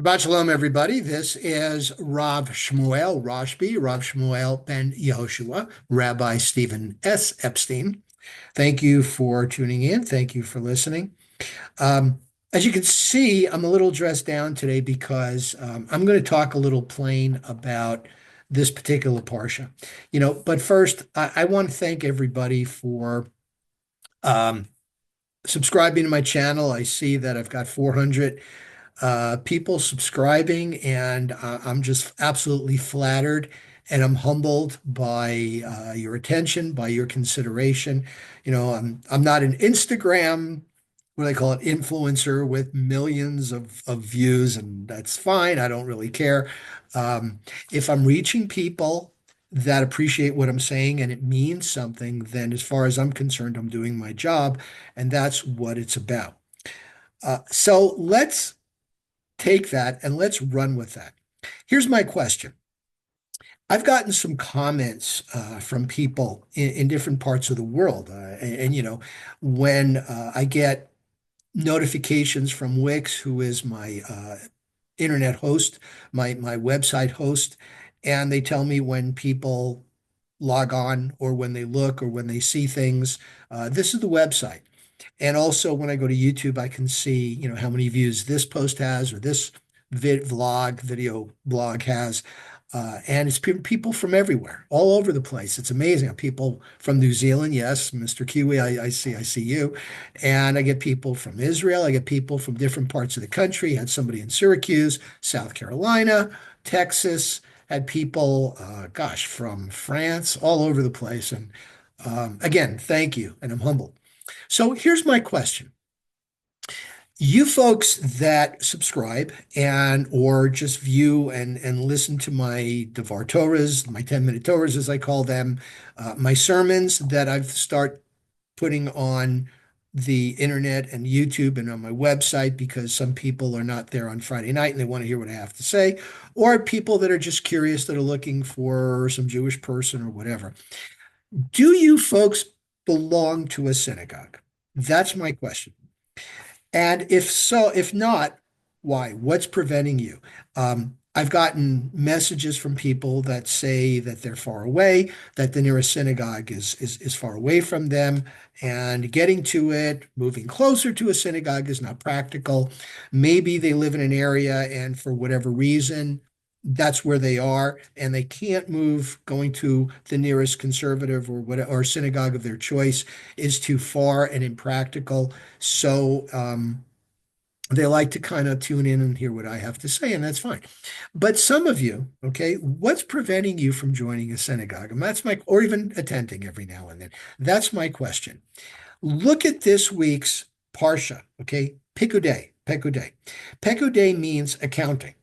Shabbat Shalom, everybody. This is Rav Shmuel Rashbi, Rav Shmuel ben Yehoshua, Rabbi Stephen S. Epstein. Thank you for tuning in. Thank you for listening. As you can see, I'm a little dressed down today because I'm going to talk a little plain about this particular parsha. But first, I want to thank everybody for um, subscribing to my channel. I see that I've got 400 people subscribing, and I'm just absolutely flattered and I'm humbled by your attention, by your consideration. I'm not an Instagram, what do they call it, influencer with millions of views, and that's fine. I don't really care. Um, if I'm reaching people that appreciate what I'm saying and it means something, then as far as I'm concerned, I'm doing my job, and that's what it's about. So let's take that and let's run with that. Here's my question. I've gotten some comments from people in different parts of the world. When I get notifications from Wix, who is my internet host, my website host, and they tell me when people log on or when they look or when they see things, this is the website. And also when I go to YouTube, I can see, how many views this post has or this video blog has. And it's people from everywhere, all over the place. It's amazing. People from New Zealand, yes, Mr. Kiwi, I see you. And I get people from Israel. I get people from different parts of the country. Had somebody in Syracuse, South Carolina, Texas. Had people, from France, all over the place. And again, thank you, and I'm humbled. So here's my question. You folks that subscribe and or just view and listen to my Devar Torahs, my 10-minute Torahs, as I call them, my sermons that I've start putting on the internet and YouTube and on my website because some people are not there on Friday night and they want to hear what I have to say, or people that are just curious that are looking for some Jewish person or whatever. Do you folks belong to a synagogue? That's my question. And if so, if not, why? What's preventing you? I've gotten messages from people that say that they're far away, that the nearest synagogue is far away from them, and getting to it, moving closer to a synagogue is not practical. Maybe they live in an area and for whatever reason, that's where they are, and they can't move. Going to the nearest conservative or synagogue of their choice is too far and impractical. So they like to kind of tune in and hear what I have to say, and that's fine. But some of you, okay, what's preventing you from joining a synagogue? And or even attending every now and then. That's my question. Look at this week's Parsha, okay? Pekudei, Pekudei. Pekudei means accounting.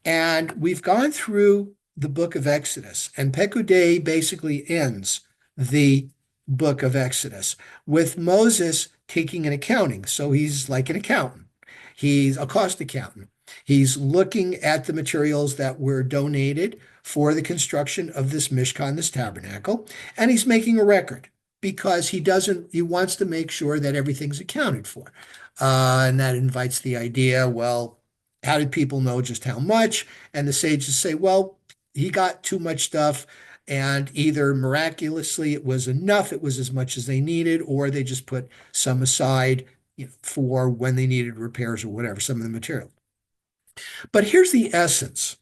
And we've gone through the book of Exodus, and Pekudei basically ends the book of Exodus with Moses taking an accounting. So he's like an accountant. He's a cost accountant. He's looking at the materials that were donated for the construction of this Mishkan, this tabernacle, and he's making a record because he wants to make sure that everything's accounted for. And that invites the idea, well, how did people know just how much? And the sages say, well, he got too much stuff, and either miraculously it was enough, it was as much as they needed, or they just put some aside, for when they needed repairs or whatever, some of the material. But here's the essence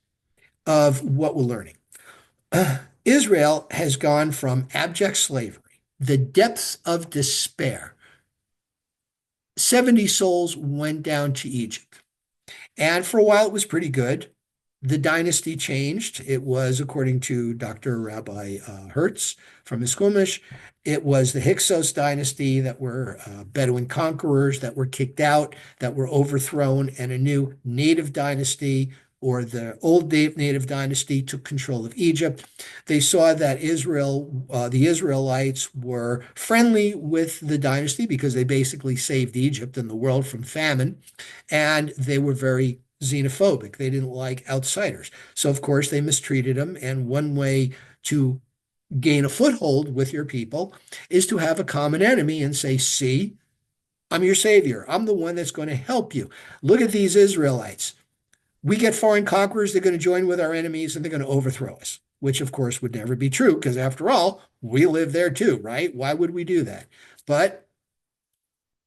of what we're learning. Israel has gone from abject slavery, the depths of despair. 70 souls went down to Egypt. And for a while, it was pretty good. The dynasty changed. It was, according to Dr. Rabbi Hertz from his Chumash, it was the Hyksos dynasty that were Bedouin conquerors that were kicked out, that were overthrown, and a new native dynasty, or the old native dynasty, took control of Egypt. They saw that the Israelites were friendly with the dynasty because they basically saved Egypt and the world from famine, and they were very xenophobic. They didn't like outsiders. So, of course, they mistreated them. And one way to gain a foothold with your people is to have a common enemy and say, see, I'm your savior. I'm the one that's going to help you. Look at these Israelites. we get foreign conquerors, they're going to join with our enemies and they're going to overthrow us, which of course would never be true because after all, we live there too, right? Why would we do that? But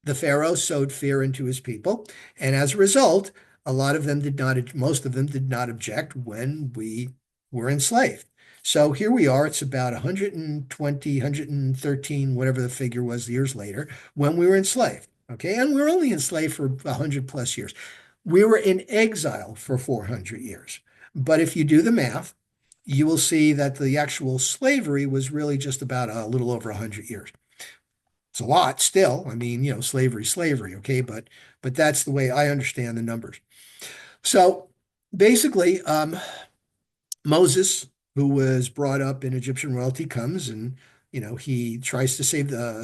the Pharaoh sowed fear into his people. And as a result, a lot of them did not, most of them did not object when we were enslaved. So here we are, it's about 120, 113, whatever the figure was years later, when we were enslaved. Okay. And we were only enslaved for 100 plus years. We were in exile for 400 years. But if you do the math, you will see that the actual slavery was really just about a little over 100 years. It's a lot still. I mean, slavery, slavery, okay, but that's the way I understand the numbers. So basically, Moses, who was brought up in Egyptian royalty, comes and he tries to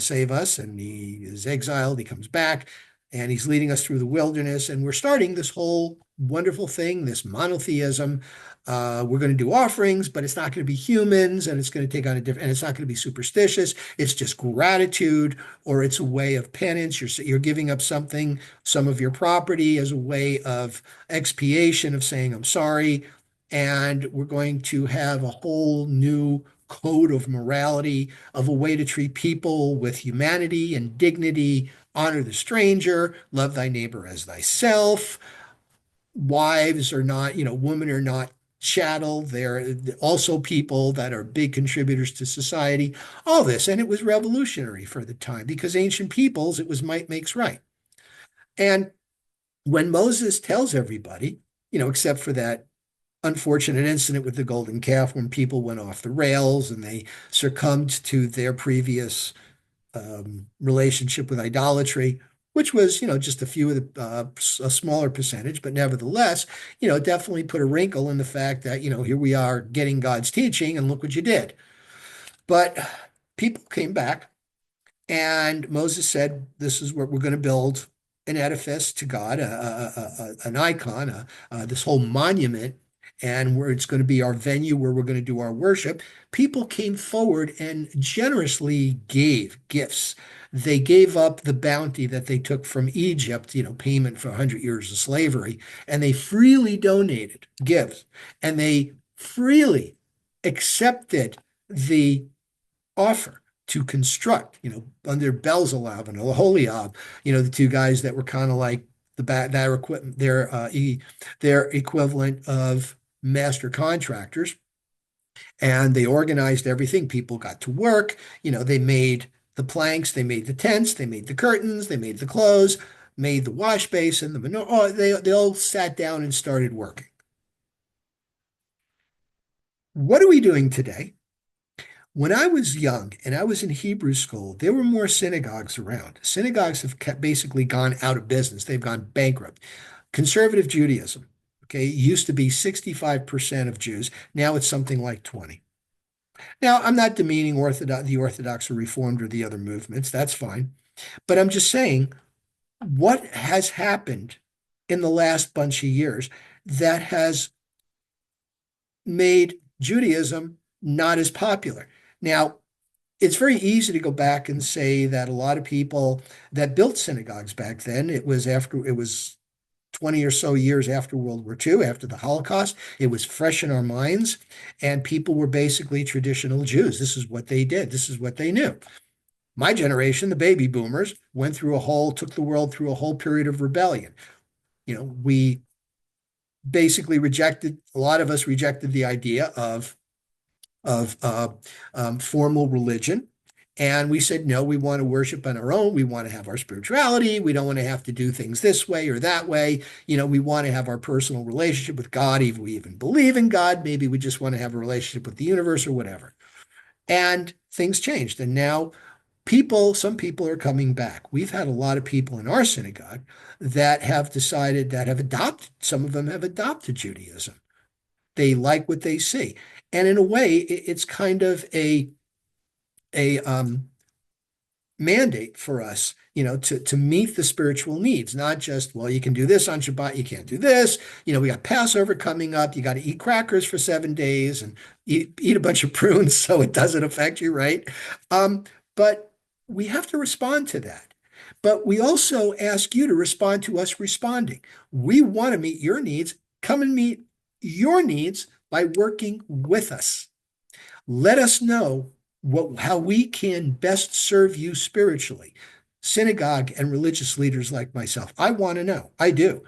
save us, and he is exiled. He comes back, and he's leading us through the wilderness, and we're starting this whole wonderful thing, this monotheism. We're going to do offerings, but it's not going to be humans, and it's going to take on a different, and it's not going to be superstitious. It's just gratitude, or it's a way of penance. You're giving up something, some of your property, as a way of expiation of saying, I'm sorry. And we're going to have a whole new code of morality, of a way to treat people with humanity and dignity, honor the stranger, love thy neighbor as thyself. Wives are not, women are not chattel. They're also people that are big contributors to society. All this. And it was revolutionary for the time because ancient peoples, it was might makes right. And when Moses tells everybody, except for that unfortunate incident with the golden calf when people went off the rails and they succumbed to their previous relationship with idolatry, which was, just a few of a smaller percentage, but nevertheless, definitely put a wrinkle in the fact that, here we are getting God's teaching and look what you did. But people came back and Moses said, this is where we're going to build an edifice to God, an icon, this whole monument, and where it's going to be our venue where we're going to do our worship. People came forward and generously gave gifts. They gave up the bounty that they took from Egypt, payment for 100 years of slavery, and they freely donated gifts, and they freely accepted the offer to construct, under Belzalab and Oholiab, the two guys that were kind of like their equipment, their equivalent of master contractors, and they organized everything. People got to work. They made the planks, they made the tents, they made the curtains, they made the clothes, made the wash basin, the manure. Oh, they all sat down and started working. What are we doing today? When I was young and I was in Hebrew school, there were more synagogues around. Synagogues have basically gone out of business. They've gone bankrupt. Conservative Judaism, okay, used to be 65% of Jews. Now it's something like 20. Now, I'm not demeaning the Orthodox or Reformed or the other movements. That's fine. But I'm just saying, what has happened in the last bunch of years that has made Judaism not as popular? Now, it's very easy to go back and say that a lot of people that built synagogues back then, it was 20 or so years after World War II, after the Holocaust. It was fresh in our minds, and people were basically traditional Jews. This is what they did. This is what they knew. My generation, the baby boomers, took the world through a whole period of rebellion. We basically a lot of us rejected the idea of formal religion. And we said, no, we want to worship on our own. We want to have our spirituality. We don't want to have to do things this way or that way. We want to have our personal relationship with God. If we even believe in God, maybe we just want to have a relationship with the universe or whatever. And things changed. And now some people are coming back. We've had a lot of people in our synagogue that have some of them have adopted Judaism. They like what they see. And in a way, it's kind of a mandate for us, to meet the spiritual needs, not just, well, you can do this on Shabbat, you can't do this. We got Passover coming up. You got to eat crackers for 7 days and eat a bunch of prunes so it doesn't affect you, right? But we have to respond to that. But we also ask you to respond to us responding. We want to meet your needs Come and meet your needs by working with us. Let us know how we can best serve you spiritually. Synagogue and religious leaders like myself. I want to know. I do.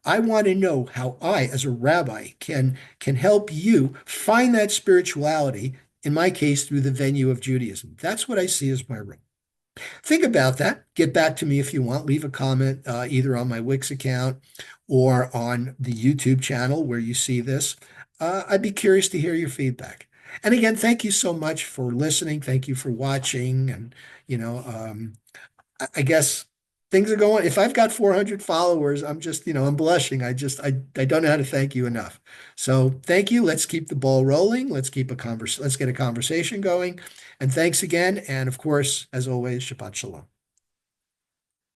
I want to know how I, as a rabbi, can help you find that spirituality, in my case, through the venue of Judaism. That's what I see as my role. Think about that. Get back to me if you want. Leave a comment either on my Wix account or on the YouTube channel where you see this. I'd be curious to hear your feedback. And again, thank you so much for listening. Thank you for watching. And, you know, I guess things are going. If I've got 400 followers, I'm just, I'm blushing. I don't know how to thank you enough. So thank you. Let's keep the ball rolling. Let's get a conversation going. And thanks again. And of course, as always, Shabbat Shalom.